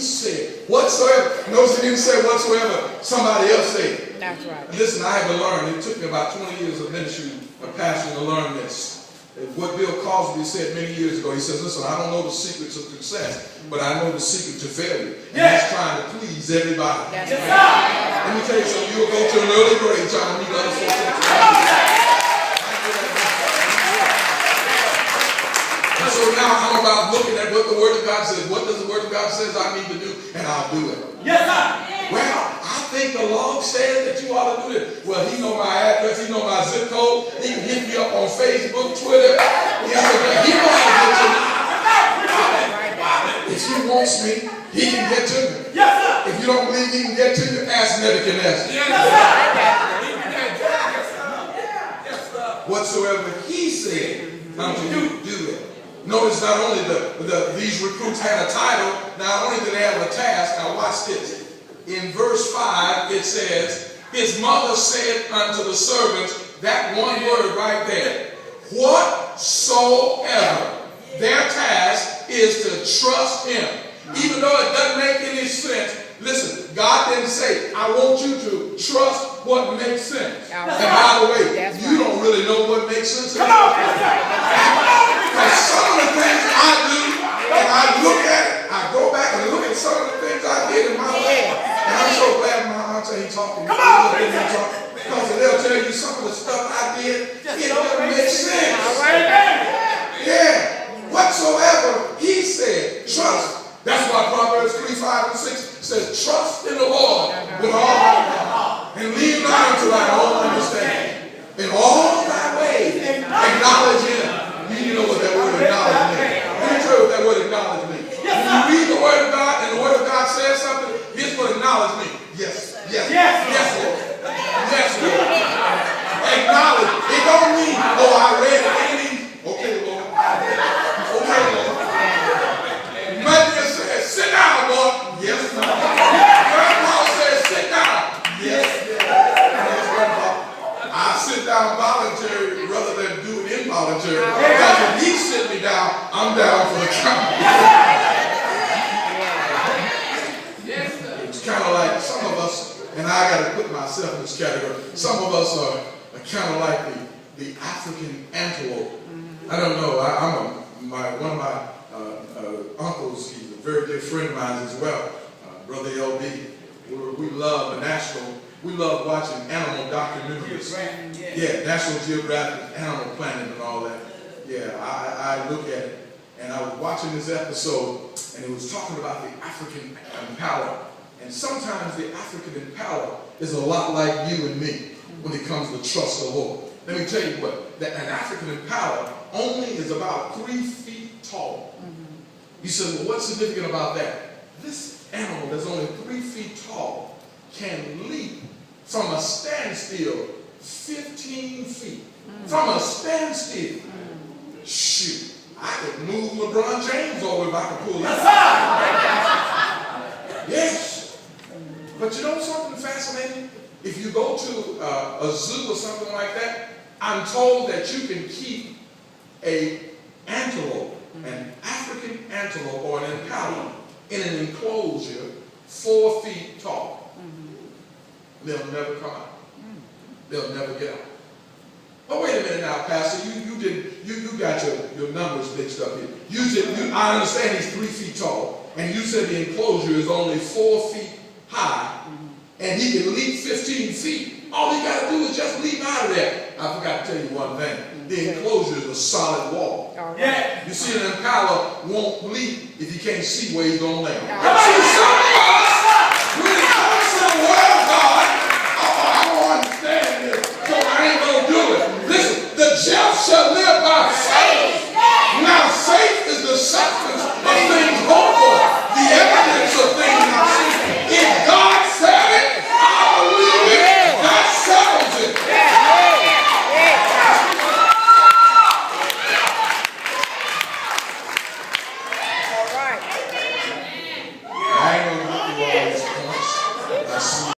said. Whatsoever. Notice he didn't say whatsoever somebody else said. That's right. Listen, I had to learn. It took me about 20 years of ministry, of passion to learn this. What Bill Cosby said many years ago, he says, listen, I don't know the secrets of success, but I know the secret to failure. And that's trying to please everybody. That's right. Let me tell you something. You'll go to an early grave trying to meet other folks. And so now I'm about looking at what the Word of God says. What does the Word of God says I need to do? And I'll do it. Yes, sir. Well, I think the Lord said that you ought to do this. Well, he know my address. He know my zip code. He can hit me up on Facebook, Twitter, Instagram. He knows how to get to me. If he wants me, he can get to me. Yes, sir. If you don't believe he can get to you, ask Nebuchadnezzar. Yes, sir. Whatsoever he said unto you, do it. Notice not only these recruits had a title, not only did they have a task. Now watch this. In verse 5, it says, his mother said unto the servants, that one word right there, whatsoever. Their task is to trust him. Even though it doesn't make any sense, listen, God didn't say, I want you to trust what makes sense. And by the way, you don't really know what makes sense. Because some of the things I do, and I look at it, I go back and look at some of the things I did in my life. And I'm so glad my auntie ain't talking. Because they'll tell you some of the stuff I did, it doesn't make sense. Yeah. Whatsoever he said, trust. That's why Proverbs 3, 5, and 6 says, trust in the Lord with all thy heart, and lean not unto thy own understanding. In all thy ways, acknowledge him. You know what that word acknowledge means. Let me tell you what that word acknowledge means. When you read the word of God and the word of God says something, here's what acknowledge means. Yes, yes, yes, Lord. Yes, Lord. Acknowledge. It don't mean, oh, I read it. It means, okay, Lord. Okay, Lord. Matthew says, sit down, Lord. Yes, Lord. Grandpa says, sit down. Yes, yes, Grandpa. I sit down voluntary rather than do it involuntary. Because if he sit me down, I'm down for the count. It's kind of like some of us, and I got to put myself in this category, some of us are kind of like the African antelope. I don't know. One of my uncles, he's a very good friend of mine as well, Brother LB. We love the national. We love watching animal documentaries. Yeah, National Geographic, Animal Planet, and all that. Yeah, I look at it, and I was watching this episode, and it was talking about the African impala. And sometimes the African impala is a lot like you and me when it comes to trust the Lord. Let me tell you what, that an African impala only is about 3 feet tall. You said, well, what's significant about that? This animal that's only 3 feet tall can leap from a standstill 15 feet. From a standstill. Shoot, I could move LeBron James over if I could pull that. Yes. But you know something fascinating? If you go to a zoo or something like that, I'm told that you can keep an antelope, an African antelope or an impala, in an enclosure 4 feet tall. They'll never come out. They'll never get out. But wait a minute now, Pastor. You got your numbers mixed up here. I understand he's 3 feet tall, and you said the enclosure is only 4 feet high, and he can leap 15 feet. All he got to do is just leap out of there. I forgot to tell you one thing. The enclosure is a solid wall. Yeah. You see, an impala won't leap if you can't see where he's going to land. See, some of us, when it comes to the word of God, I don't understand this, so I ain't going to do it. Listen, the just shall live